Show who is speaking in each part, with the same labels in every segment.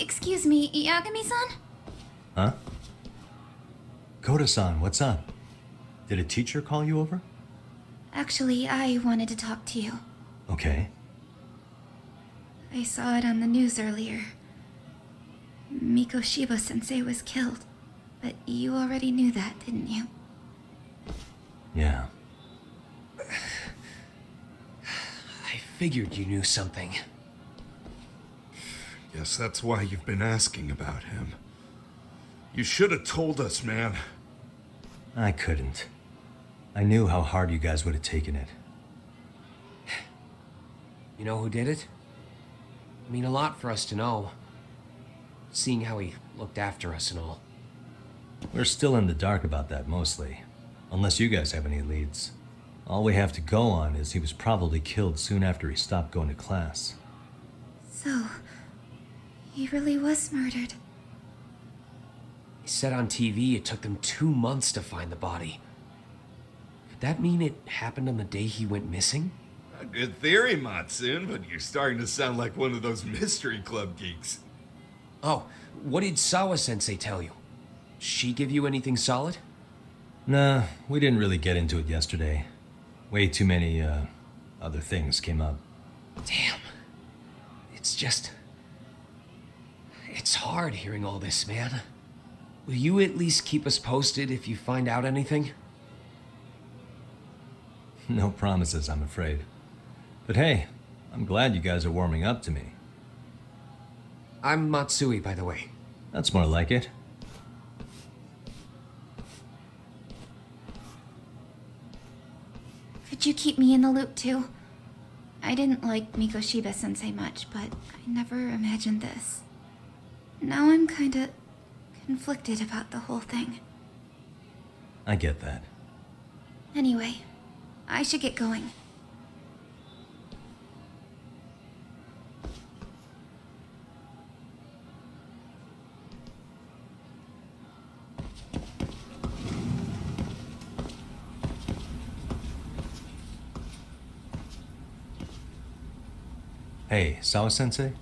Speaker 1: Excuse me, Yagami-san?
Speaker 2: Huh? Koda-san, what's up? Did a teacher call you over?
Speaker 1: Actually, I wanted to talk to you.
Speaker 2: Okay.
Speaker 1: I saw it on the news earlier. Mikoshiba-sensei was killed. But you already knew that, didn't you?
Speaker 2: Yeah.
Speaker 3: I figured you knew something.
Speaker 4: Guess that's why you've been asking about him. You should have told us, man.
Speaker 2: I couldn't. I knew how hard you guys would have taken it.
Speaker 3: You know who did it? I mean, a lot for us to know. Seeing how he looked after us and all.
Speaker 2: We're still in the dark about that, mostly. Unless you guys have any leads. All we have to go on is he was probably killed soon after he stopped going to class.
Speaker 1: So, he really was murdered.
Speaker 3: He said on TV it took them 2 months to find the body. Could that mean it happened on the day he went missing?
Speaker 4: A good theory, Matsun, but you're starting to sound like one of those mystery club geeks.
Speaker 3: Oh, what did Sawa-sensei tell you? She give you anything solid?
Speaker 2: Nah, we didn't really get into it yesterday. Way too many, other things came up.
Speaker 3: Damn. It's just... It's hard hearing all this, man. Will you at least keep us posted if you find out anything?
Speaker 2: No promises, I'm afraid. But hey, I'm glad you guys are warming up to me.
Speaker 3: I'm Matsui, by the way.
Speaker 2: That's more like it.
Speaker 1: Could you keep me in the loop too? I didn't like Mikoshiba-sensei much, but I never imagined this. Now I'm kinda conflicted about the whole thing.
Speaker 2: I get that.
Speaker 1: Anyway, I should get going.
Speaker 2: Hey, Sawa-sensei?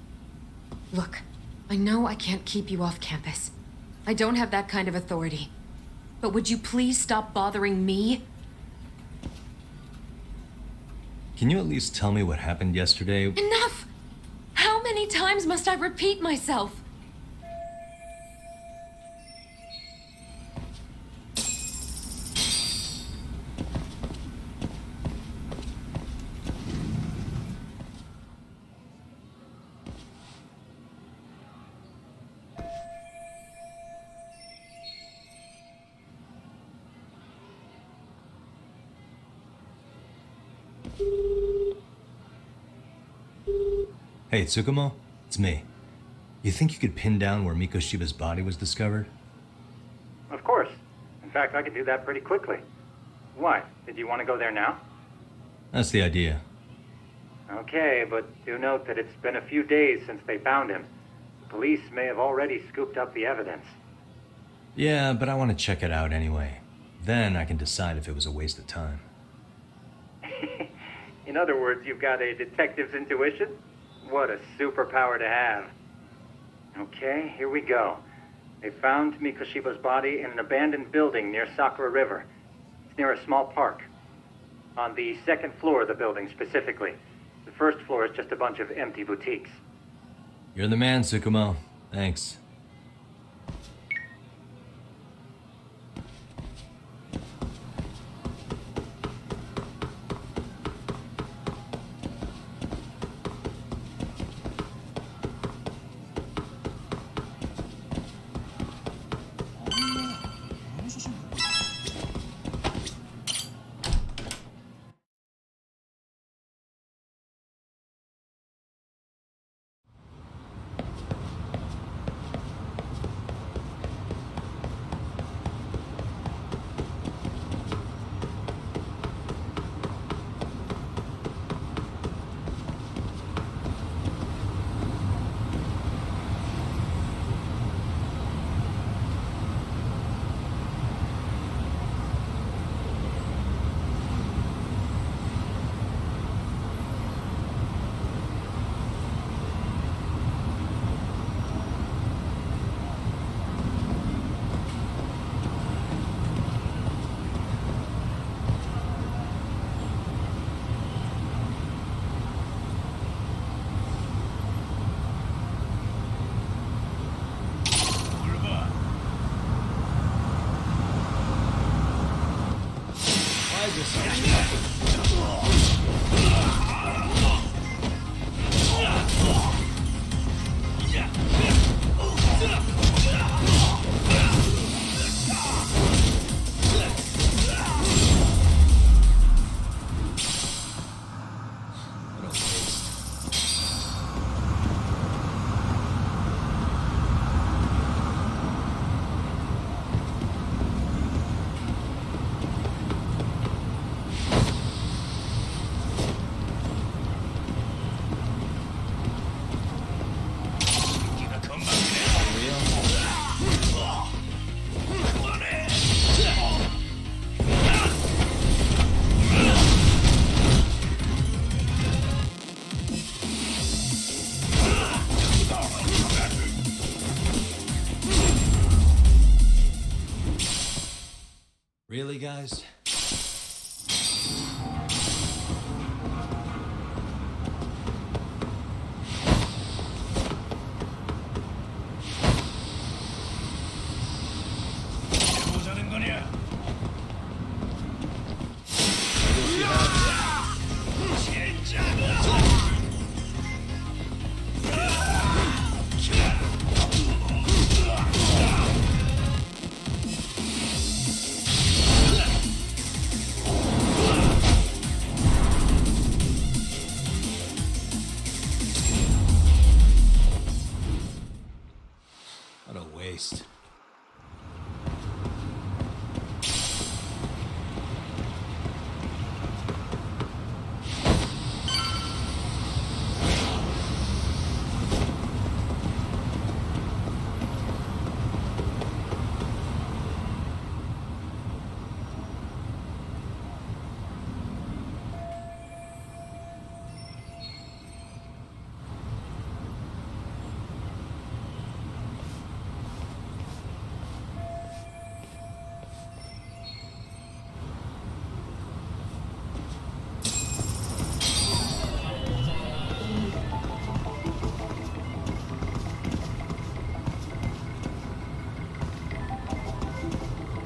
Speaker 5: Look, I know I can't keep you off campus. I don't have that kind of authority. But would you please stop bothering me?
Speaker 2: Can you at least tell me what happened yesterday?
Speaker 5: Enough! How many times must I repeat myself?
Speaker 2: Hey, Tsukumo? It's me. You think you could pin down where Mikoshiba's body was discovered?
Speaker 6: Of course. In fact, I could do that pretty quickly. Why? Did you want to go there now?
Speaker 2: That's the idea.
Speaker 6: Okay, but do note that it's been a few days since they found him. The police may have already scooped up the evidence.
Speaker 2: Yeah, but I want to check it out anyway. Then I can decide if it was a waste of time.
Speaker 6: In other words, you've got a detective's intuition? What a superpower to have. Okay, here we go. They found Mikoshiba's body in an abandoned building near Sakura River. It's near a small park. On the second floor of the building, specifically. The first floor is just a bunch of empty boutiques.
Speaker 2: You're the man, Tsukumo. Thanks. What a waste. Really, guys? What a waste.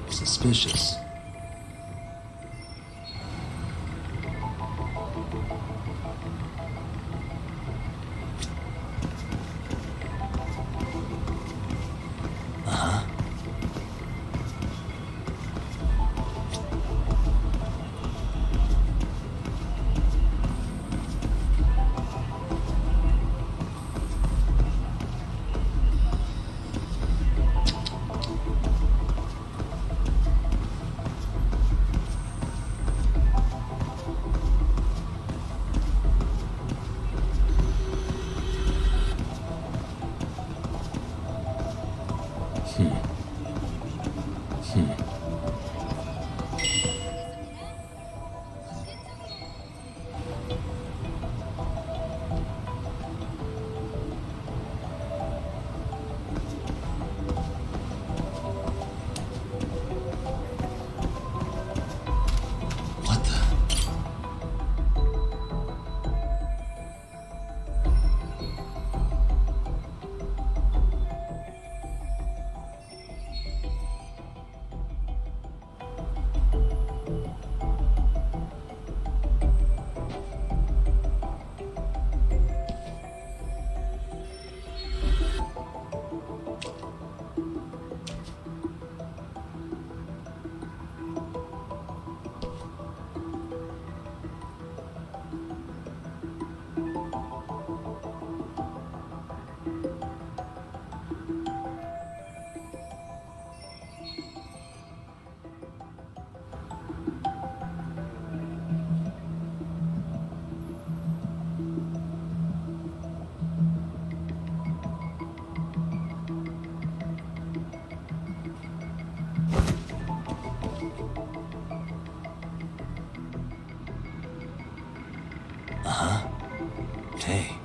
Speaker 2: Suspicious. What the? Hey.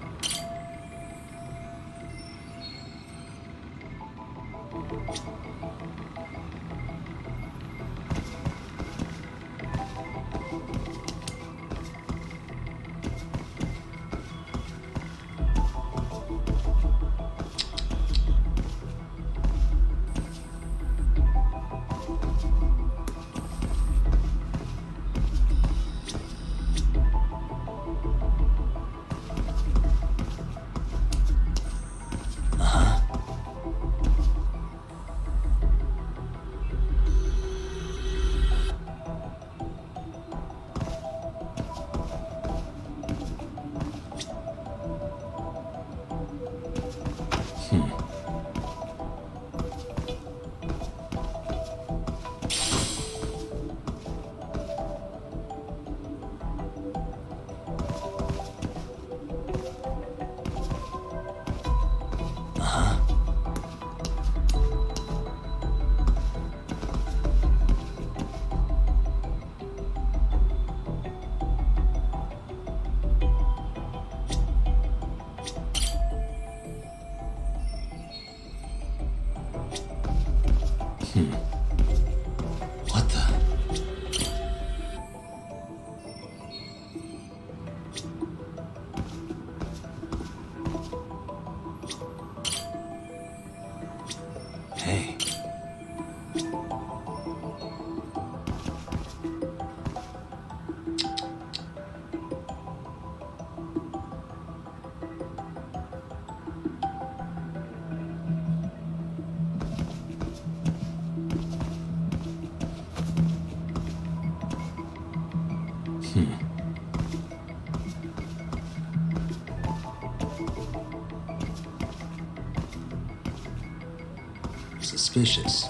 Speaker 2: Suspicious.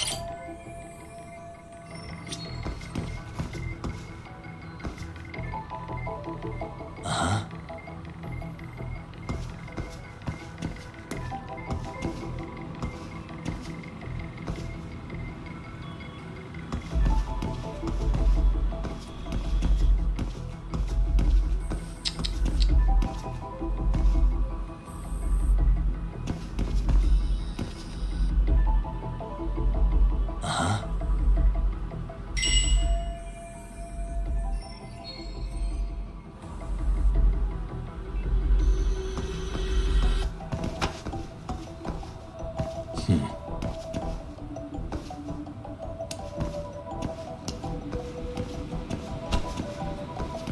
Speaker 2: Uh-huh.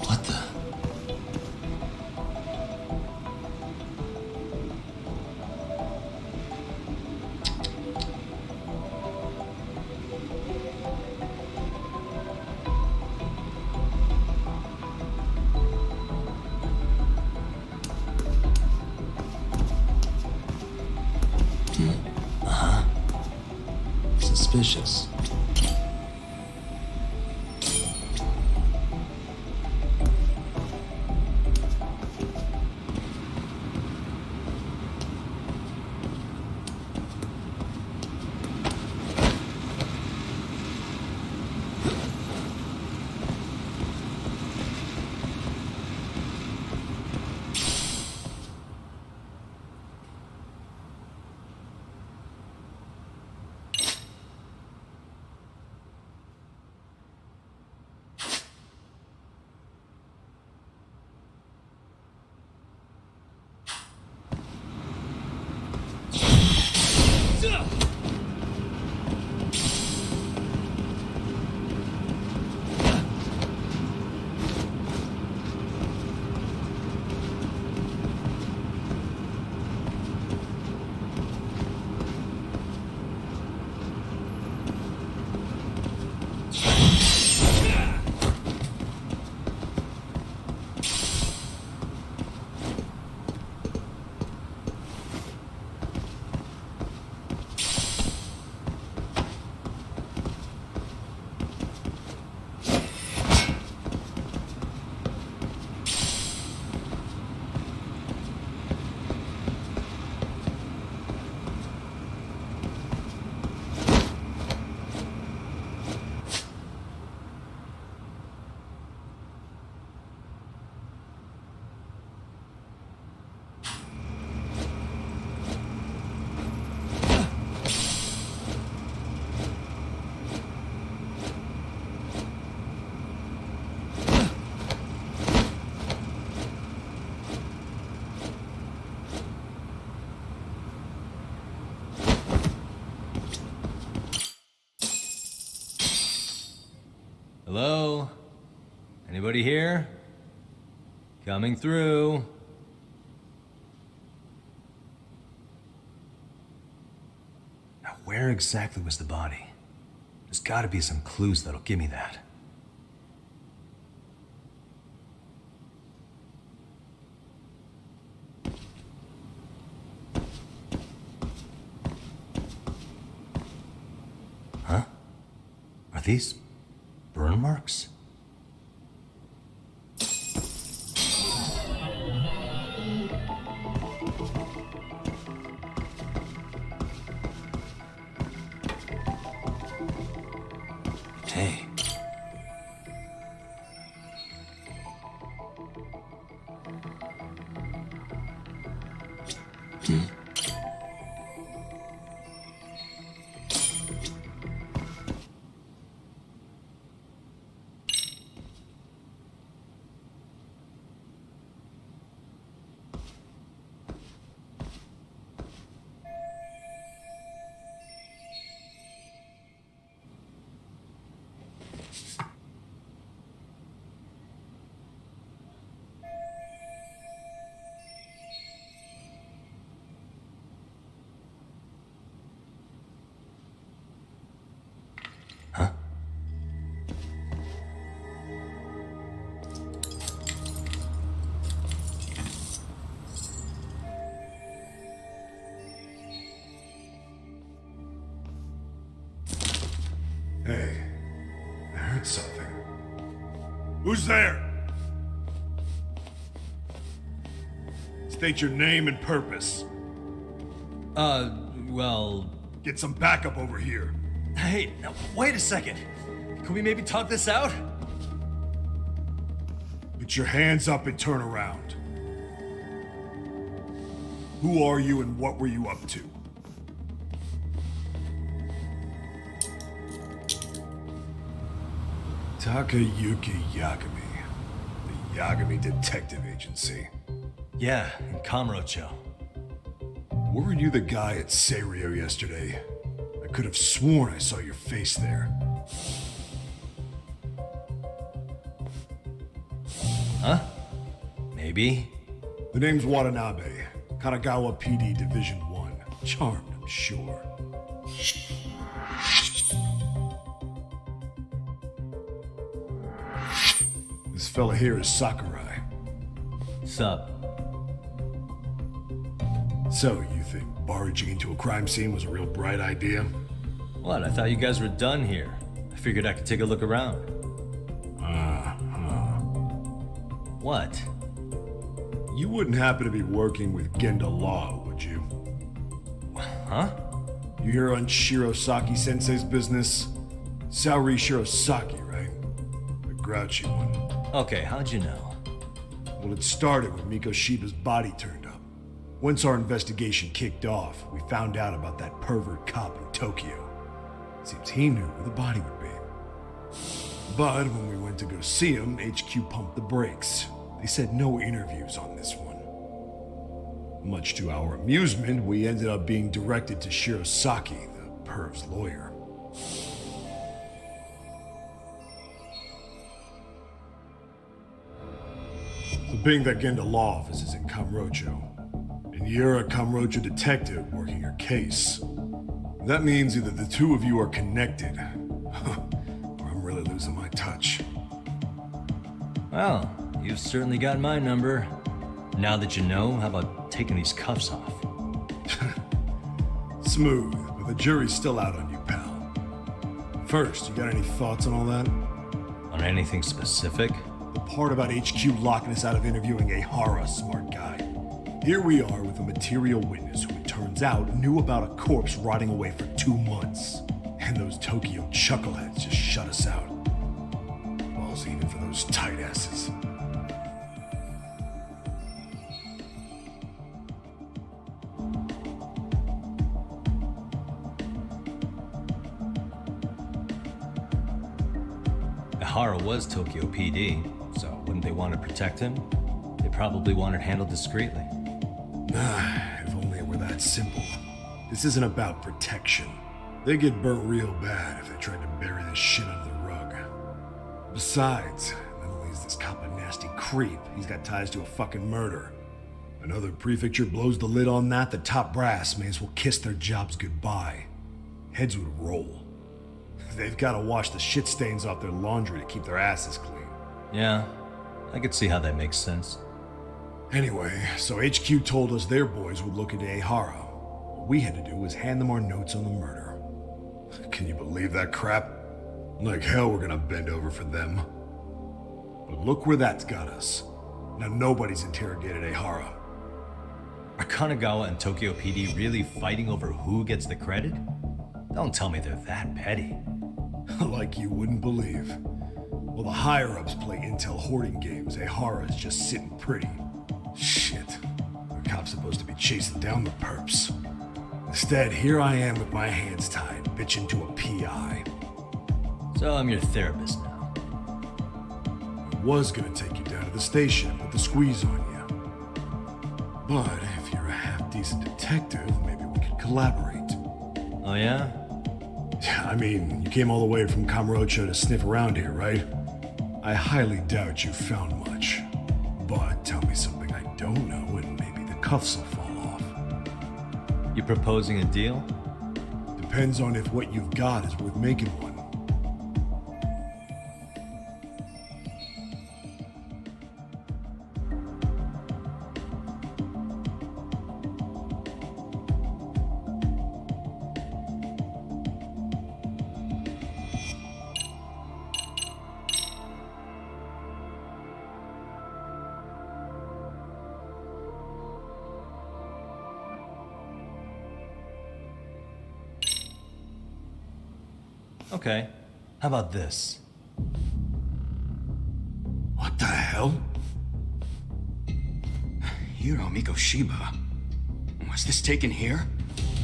Speaker 2: What the? Uh-huh. Suspicious. Hello? Anybody here? Coming through. Now, where exactly was the body? There's gotta be some clues that'll give me that. Huh? Are these burn marks? Hey.
Speaker 7: Who's there? State your name and purpose.
Speaker 2: Well...
Speaker 7: Get some backup over here.
Speaker 2: Hey, now, wait a second. Can we maybe talk this out?
Speaker 7: Put your hands up and turn around. Who are you and what were you up to? Takayuki Yagami. The Yagami Detective Agency.
Speaker 2: Yeah, in Kamurocho.
Speaker 7: Weren't you the guy at Seirio yesterday? I could have sworn I saw your face there.
Speaker 2: Huh? Maybe.
Speaker 7: The name's Watanabe. Kanagawa PD Division 1. Charmed, I'm sure. This fella here is Sakurai.
Speaker 2: Sup?
Speaker 7: So, you think barging into a crime scene was a real bright idea?
Speaker 2: What? I thought you guys were done here. I figured I could take a look around. What?
Speaker 7: You wouldn't happen to be working with Genda Law, would you?
Speaker 2: Huh?
Speaker 7: You hear on Shirosaki-sensei's business? Saori Shirosaki, right? The grouchy one.
Speaker 2: Okay, how'd you know?
Speaker 7: Well, it started when Mikoshiba's body turned up. Once our investigation kicked off, we found out about that pervert cop in Tokyo. Seems he knew where the body would be. But when we went to go see him, HQ pumped the brakes. They said no interviews on this one. Much to our amusement, we ended up being directed to Shirosaki, the perv's lawyer. So being that Genda Law office is in Kamurocho, and you're a Kamurocho detective working your case, that means either the two of you are connected, or I'm really losing my touch.
Speaker 2: Well, you've certainly got my number. Now that you know, how about taking these cuffs off?
Speaker 7: Smooth, but the jury's still out on you, pal. First, you got any thoughts on all that?
Speaker 2: On anything specific?
Speaker 7: The part about HQ locking us out of interviewing a Hara smart guy. Here we are with a material witness who it turns out knew about a corpse rotting away for 2 months. And those Tokyo chuckleheads just shut us out. Balls even for those tight asses.
Speaker 2: Hara was Tokyo PD, so wouldn't they want to protect him? They probably want it handled discreetly.
Speaker 7: If only it were that simple. This isn't about protection. They get burnt real bad if they tried to bury this shit under the rug. Besides, not only is this cop a nasty creep, he's got ties to a fucking murder. Another prefecture blows the lid on that, the top brass may as well kiss their jobs goodbye. Heads would roll. They've got to wash the shit stains off their laundry to keep their asses clean.
Speaker 2: Yeah, I could see how that makes sense.
Speaker 7: Anyway, so HQ told us their boys would look into Ehara. What we had to do was hand them our notes on the murder. Can you believe that crap? Like hell we're gonna bend over for them. But look where that's got us. Now nobody's interrogated Ehara.
Speaker 2: Are Kanagawa and Tokyo PD really fighting over who gets the credit? Don't tell me they're that petty.
Speaker 7: Like you wouldn't believe. Well, the higher-ups play intel hoarding games. Ehara is just sitting pretty. Shit. The cop's supposed to be chasing down the perps. Instead, here I am with my hands tied, bitching to a PI.
Speaker 2: So I'm your therapist now.
Speaker 7: I was gonna take you down to the station and put the squeeze on you. But if you're a half-decent detective, maybe we could collaborate.
Speaker 2: Oh yeah?
Speaker 7: I mean, you came all the way from Kamurocho to sniff around here, right? I highly doubt you found much. But tell me something I don't know and maybe the cuffs will fall off.
Speaker 2: You proposing a deal?
Speaker 7: Depends on if what you've got is worth making one.
Speaker 2: Okay, how about this?
Speaker 7: What the hell?
Speaker 8: Hiro Mikoshiba. Was this taken here?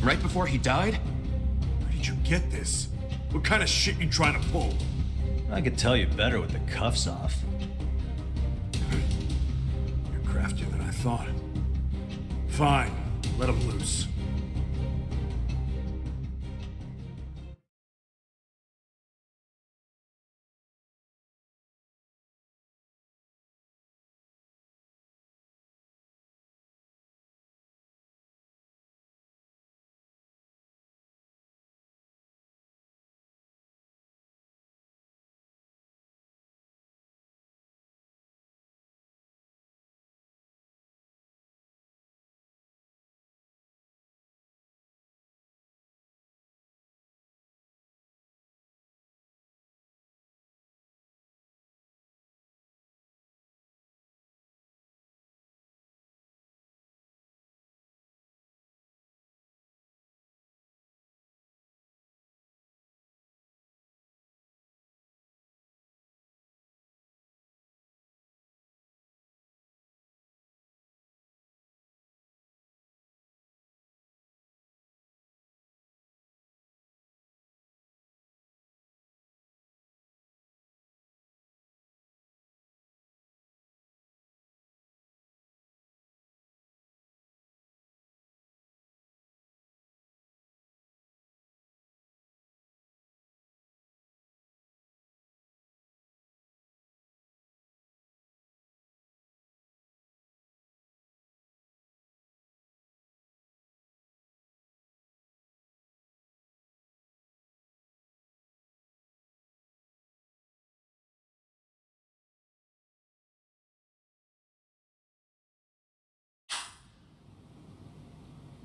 Speaker 8: Right before he died?
Speaker 7: Where did you get this? What kind of shit you trying to pull?
Speaker 2: I could tell you better with the cuffs off.
Speaker 7: You're craftier than I thought. Fine, let him loose.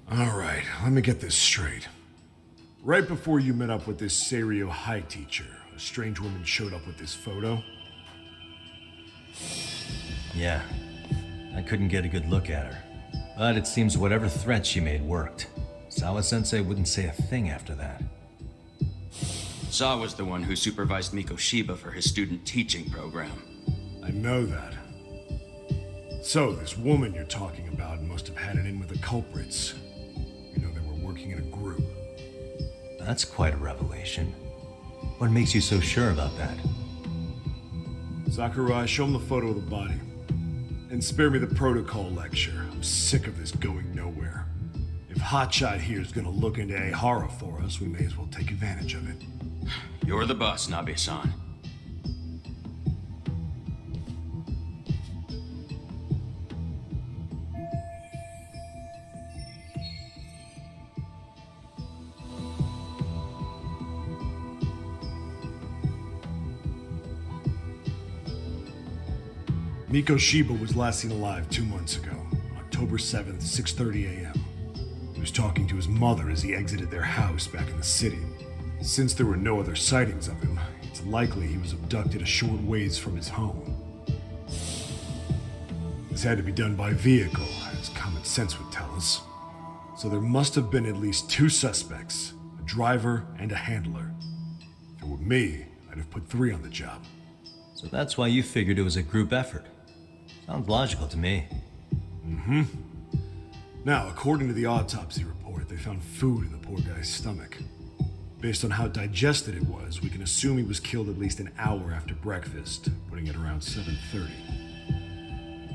Speaker 7: Alright, let me get this straight. Right before you met up with this Seiryo High teacher, a strange woman showed up with this photo.
Speaker 2: Yeah, I couldn't get a good look at her. But it seems whatever threat she made worked. Sawa-sensei wouldn't say a thing after that.
Speaker 8: Sawa's the one who supervised Mikoshiba for his student teaching program.
Speaker 7: I know that. So, this woman you're talking about must have had it in with the culprits. You know, they were working in a group.
Speaker 2: That's quite a revelation. What makes you so sure about that?
Speaker 7: Sakurai, show him the photo of the body. And spare me the protocol lecture. I'm sick of this going nowhere. If Hotshot here is gonna look into Ehara for us, we may as well take advantage of it.
Speaker 8: You're the boss, Nabe-san.
Speaker 7: Mikoshiba was last seen alive 2 months ago, October 7th, 6:30 a.m. He was talking to his mother as he exited their house back in the city. Since there were no other sightings of him, it's likely he was abducted a short ways from his home. This had to be done by vehicle, as common sense would tell us. So there must have been at least 2 suspects, a driver and a handler. If it were me, I'd have put 3 on the job.
Speaker 2: So that's why you figured it was a group effort. Sounds logical to me.
Speaker 7: Now, according to the autopsy report, they found food in the poor guy's stomach. Based on how digested it was, we can assume he was killed at least an hour after breakfast, putting it around 7:30.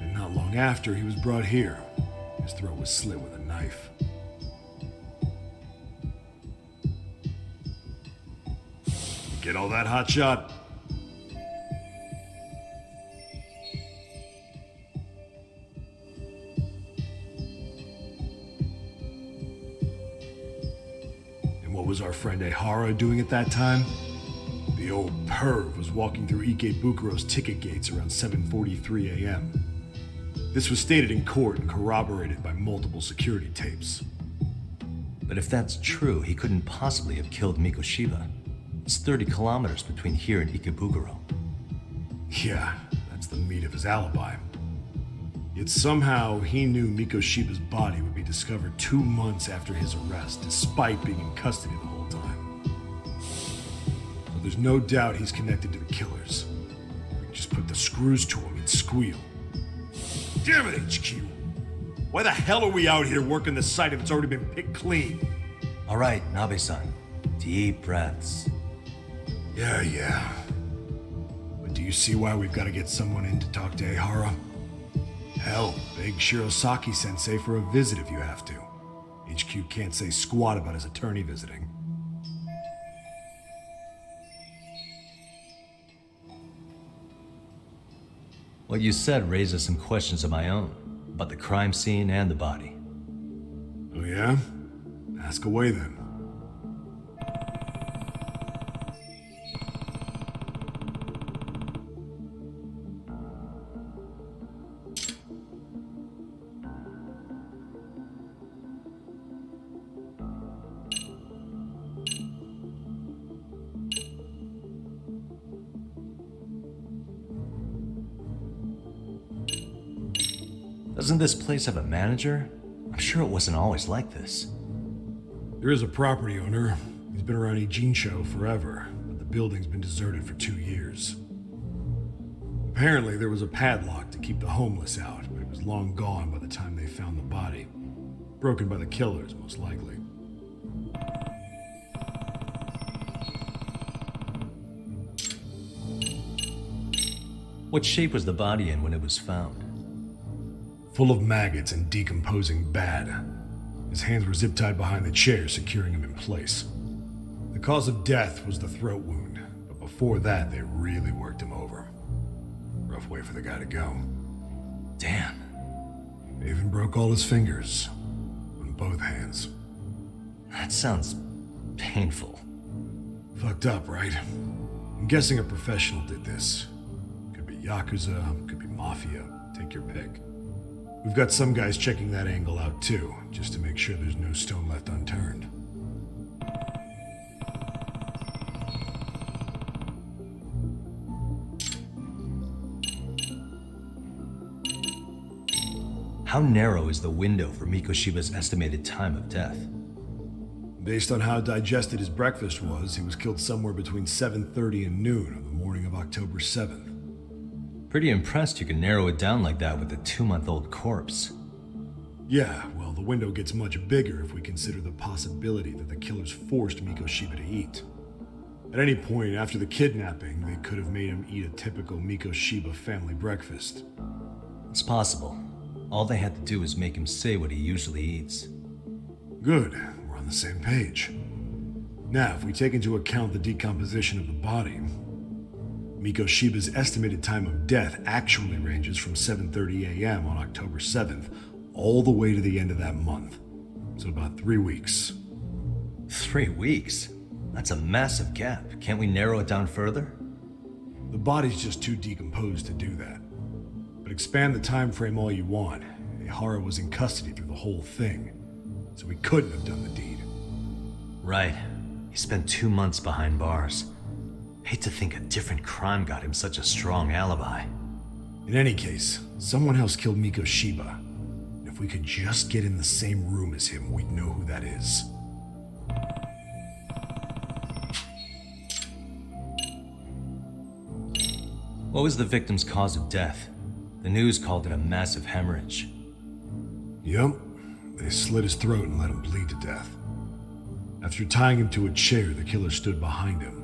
Speaker 7: And not long after, he was brought here. His throat was slit with a knife. Get all that, Hotshot? What was our friend Ehara doing at that time? The old perv was walking through Ikebukuro's ticket gates around 7:43 a.m. This was stated in court and corroborated by multiple security tapes.
Speaker 2: But if that's true, he couldn't possibly have killed Mikoshiba. It's 30 kilometers between here and Ikebukuro.
Speaker 7: Yeah, that's the meat of his alibi. Yet somehow he knew Mikoshiba's body would be discovered 2 months after his arrest, despite being in custody the whole time. there's no doubt he's connected to the killers. We can just put the screws to him and squeal. Damn it, HQ! Why the hell are we out here working the site if it's already been picked clean?
Speaker 2: All right, Nabe-san. Deep breaths.
Speaker 7: Yeah. But do you see why we've got to get someone in to talk to Ehara? Hell, beg Shirosaki-sensei for a visit if you have to. HQ can't say squat about his attorney visiting.
Speaker 2: What you said raises some questions of my own, about the crime scene and the body.
Speaker 7: Oh yeah? Ask away then.
Speaker 2: Doesn't this place have a manager? I'm sure it wasn't always like this.
Speaker 7: There is a property owner. He's been around Ijincho forever, but the building's been deserted for 2 years. Apparently, there was a padlock to keep the homeless out, but it was long gone by the time they found the body. Broken by the killers, most likely.
Speaker 2: What shape was the body in when it was found?
Speaker 7: Full of maggots and decomposing bad. His hands were zip-tied behind the chair, securing him in place. The cause of death was the throat wound, but before that, they really worked him over. Rough way for the guy to go.
Speaker 2: Damn.
Speaker 7: They even broke all his fingers. On both hands.
Speaker 2: That sounds painful.
Speaker 7: Fucked up, right? I'm guessing a professional did this. Could be Yakuza, could be Mafia. Take your pick. We've got some guys checking that angle out too, just to make sure there's no stone left unturned.
Speaker 2: How narrow is the window for Mikoshiba's estimated time of death?
Speaker 7: Based on how digested his breakfast was, he was killed somewhere between 7:30 and noon on the morning of October 7th.
Speaker 2: Pretty impressed you can narrow it down like that with a 2-month-old corpse.
Speaker 7: Yeah, well, the window gets much bigger if we consider the possibility that the killers forced Mikoshiba to eat. At any point after the kidnapping, they could have made him eat a typical Mikoshiba family breakfast.
Speaker 2: It's possible. All they had to do was make him say what he usually eats.
Speaker 7: Good, we're on the same page. Now, if we take into account the decomposition of the body, Mikoshiba's estimated time of death actually ranges from 7:30 a.m. on October 7th all the way to the end of that month. So about 3 weeks.
Speaker 2: 3 weeks? That's a massive gap. Can't we narrow it down further?
Speaker 7: The body's just too decomposed to do that. But expand the time frame all you want. Ehara was in custody through the whole thing, so he couldn't have done the deed.
Speaker 2: Right. He spent 2 months behind bars. Hate to think a different crime got him such a strong alibi.
Speaker 7: In any case, someone else killed Mikoshiba. And if we could just get in the same room as him, we'd know who that is.
Speaker 2: What was the victim's cause of death? The news called it a massive hemorrhage.
Speaker 7: Yep. They slit his throat and let him bleed to death. After tying him to a chair, the killer stood behind him.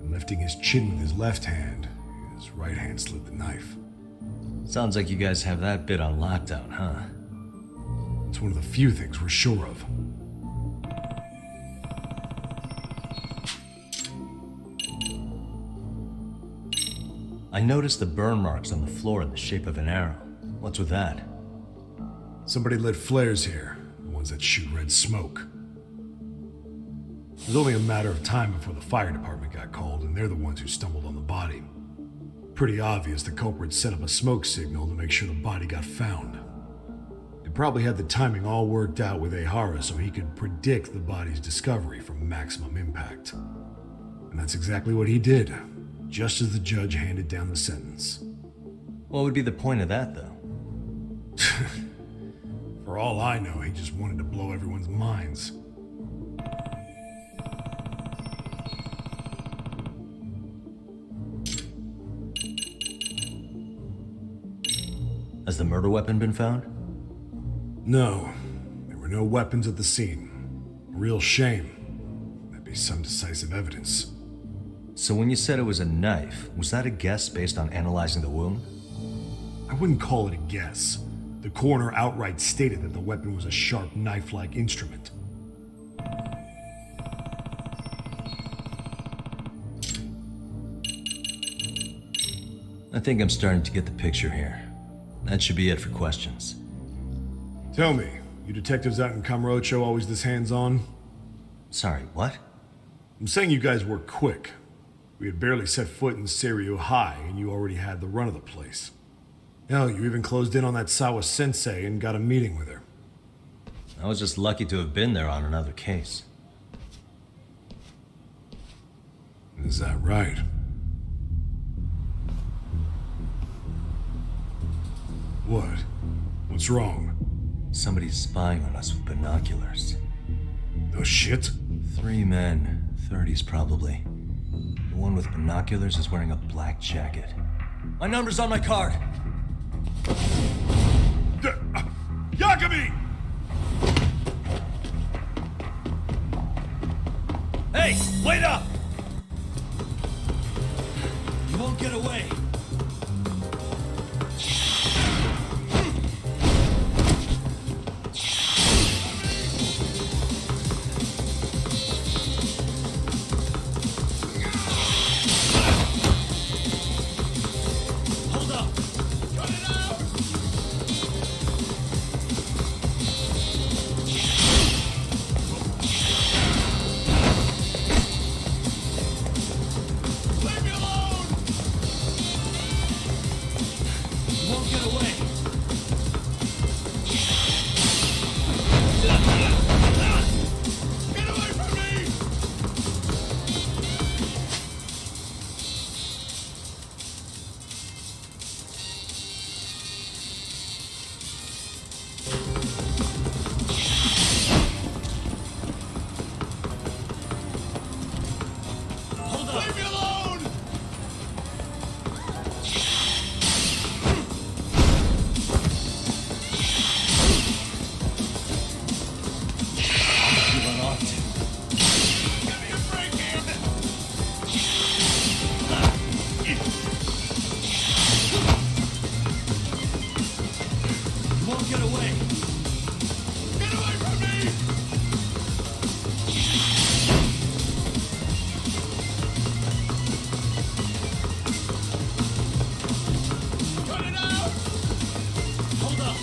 Speaker 7: And lifting his chin with his left hand, his right hand slid the knife.
Speaker 2: Sounds like you guys have that bit on lockdown, huh?
Speaker 7: It's one of the few things we're sure of.
Speaker 2: I noticed the burn marks on the floor in the shape of an arrow. What's with that?
Speaker 7: Somebody lit flares here, the ones that shoot red smoke. It was only a matter of time before the fire department got called, and they're the ones who stumbled on the body. Pretty obvious the culprit set up a smoke signal to make sure the body got found. They probably had the timing all worked out with Ehara so he could predict the body's discovery from maximum impact. And that's exactly what he did, just as the judge handed down the sentence.
Speaker 2: What would be the point of that, though?
Speaker 7: For all I know, he just wanted to blow everyone's minds.
Speaker 2: Has the murder weapon been found?
Speaker 7: No, there were no weapons at the scene. A real shame. That'd be some decisive evidence.
Speaker 2: So when you said it was a knife, was that a guess based on analyzing the wound?
Speaker 7: I wouldn't call it a guess. The coroner outright stated that the weapon was a sharp knife-like instrument.
Speaker 2: I think I'm starting to get the picture here. That should be it for questions.
Speaker 7: Tell me, you detectives out in Kamurocho always this hands-on?
Speaker 2: Sorry, what?
Speaker 7: I'm saying you guys work quick. We had barely set foot in Seiryu High, and you already had the run of the place. Hell, you even closed in on that Sawa sensei and got a meeting with her.
Speaker 2: I was just lucky to have been there on another case.
Speaker 7: Is that right? What? What's wrong?
Speaker 2: Somebody's spying on us with binoculars.
Speaker 7: No shit?
Speaker 2: 3 men, 30s probably. The one with binoculars is wearing a black jacket. My number's on my card!
Speaker 7: Yakami!
Speaker 2: Hey, wait up! You won't get away. Hold up! Cut it out! Leave me alone! You won't get away. Get away from me! Hold up! Leave me alone! You run off to. Give me a break here! You won't get away! Get away from me! Cut it out! Hold up!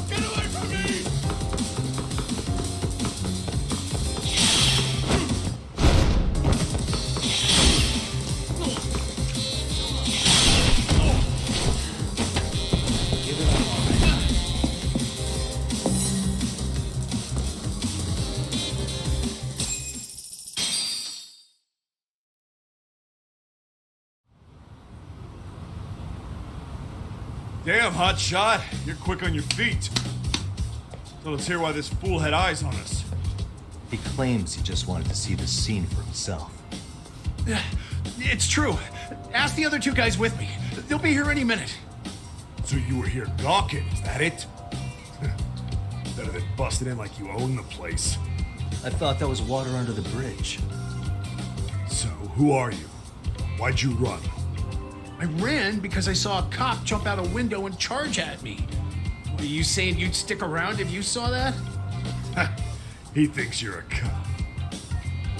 Speaker 2: Get away from me! Give it up, all right.
Speaker 7: Damn, hotshot. You're quick on your feet. So let's hear why this fool had eyes on us.
Speaker 2: He claims he just wanted to see the scene for himself.
Speaker 9: It's true. Ask the other 2 guys with me. They'll be here any minute.
Speaker 7: So you were here gawking, is that it? Better than busting in like you own the place.
Speaker 2: I thought that was water under the bridge.
Speaker 7: So, who are you? Why'd you run?
Speaker 9: I ran because I saw a cop jump out a window and charge at me. What, are you saying you'd stick around if you saw that?
Speaker 7: He thinks you're a cop.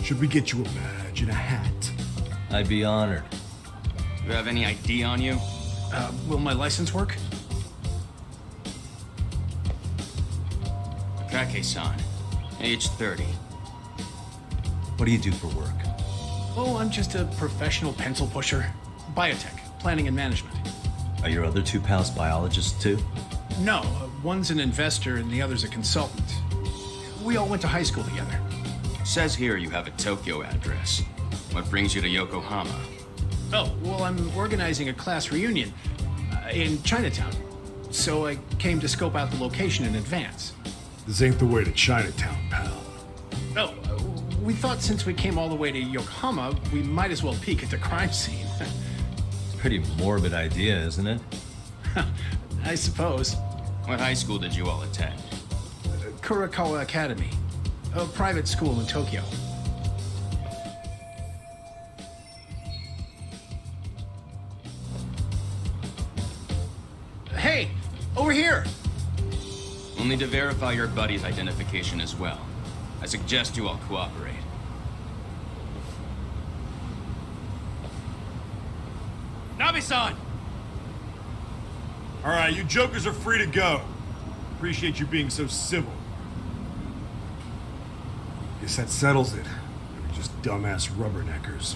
Speaker 7: Should we get you a badge and a hat?
Speaker 2: I'd be honored.
Speaker 8: You have any ID on you?
Speaker 9: Will my license work?
Speaker 8: Kake-san, age 30.
Speaker 2: What do you do for work?
Speaker 9: Oh, I'm just a professional pencil pusher. Biotech, planning and management.
Speaker 2: Are your other 2 pals biologists too?
Speaker 9: No, one's an investor and the other's a consultant. We all went to high school together.
Speaker 8: Says here you have a Tokyo address. What brings you to Yokohama?
Speaker 9: Oh, well, I'm organizing a class reunion in Chinatown. So I came to scope out the location in advance.
Speaker 7: This ain't the way to Chinatown, pal.
Speaker 9: Oh, we thought since we came all the way to Yokohama, we might as well peek at the crime scene.
Speaker 2: Pretty morbid idea, isn't it?
Speaker 9: I suppose.
Speaker 8: What high school did you all attend?
Speaker 9: Kurakawa Academy, a private school in Tokyo. Hey, over here!
Speaker 8: We'll need to verify your buddy's identification as well. I suggest you all cooperate. Nabi-san!
Speaker 7: All right, you jokers are free to go. Appreciate you being so civil. Guess that settles it. They were just dumbass rubberneckers.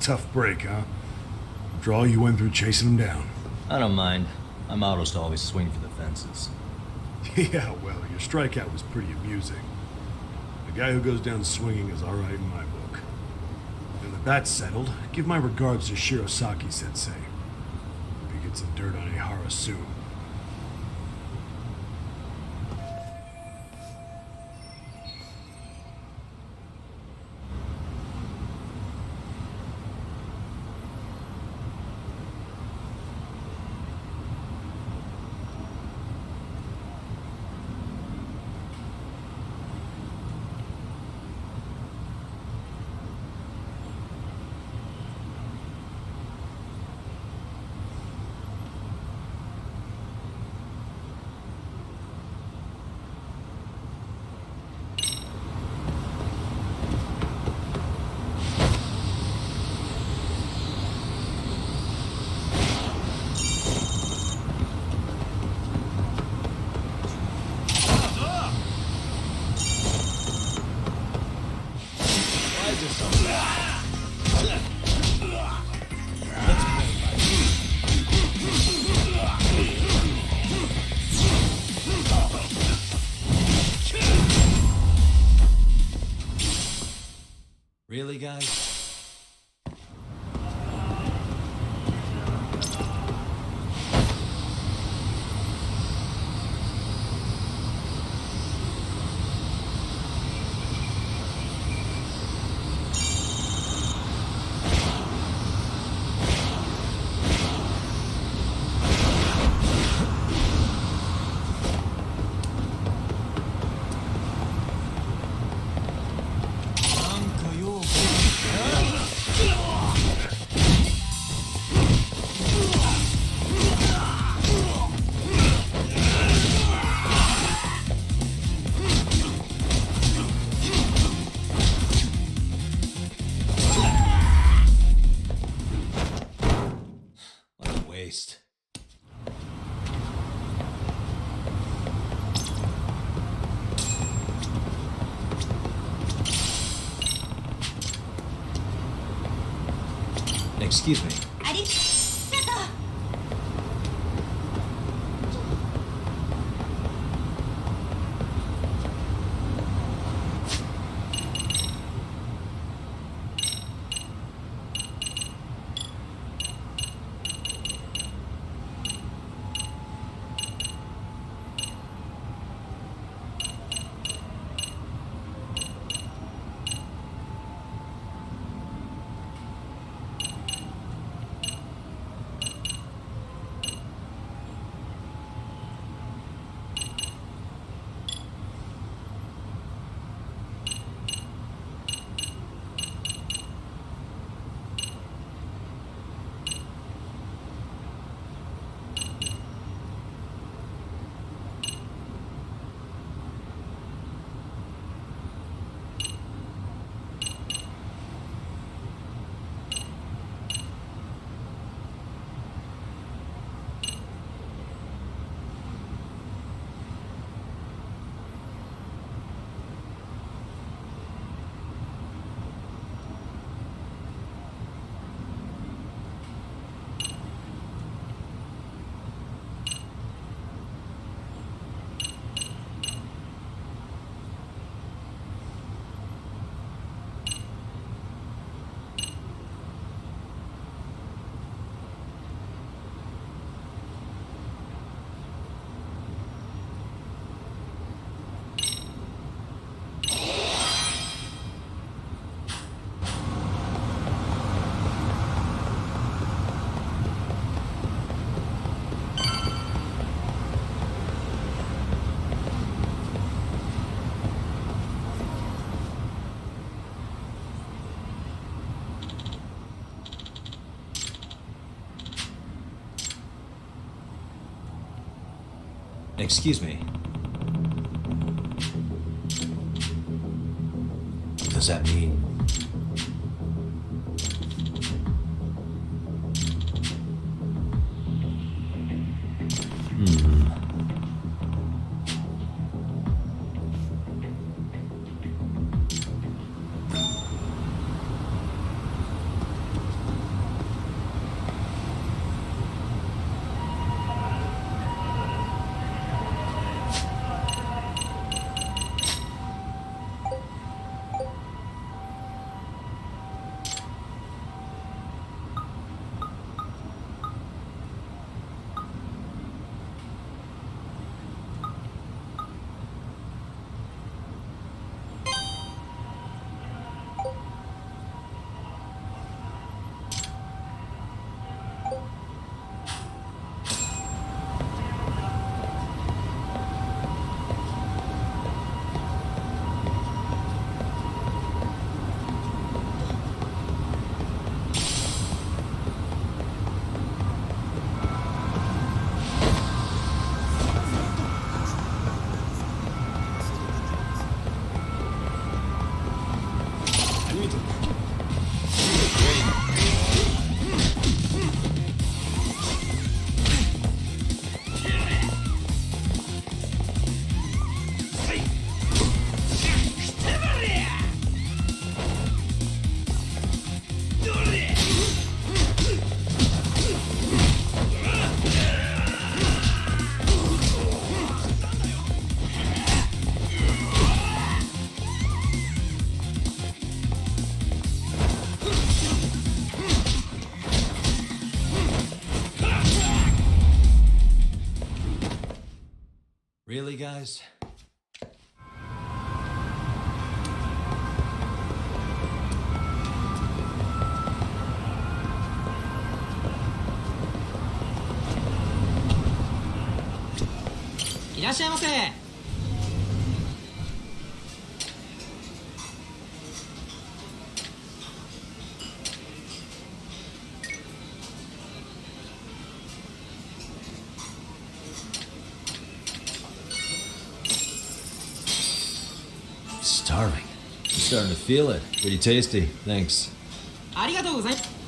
Speaker 7: Tough break, huh? After all you went through chasing them down.
Speaker 2: I don't mind. My motto's to always swing for the fences.
Speaker 7: Yeah, well, your strikeout was pretty amusing. The guy who goes down swinging is all right in my book. And that that's settled, give my regards to Shirosaki-sensei. Hope he gets some dirt on Ihara soon.
Speaker 2: Really, guys? What a waste. Excuse me. Excuse me. Does that mean... Really, guys? Starving. I'm starting to feel it. Pretty tasty. Thanks.
Speaker 10: ありがとうございます。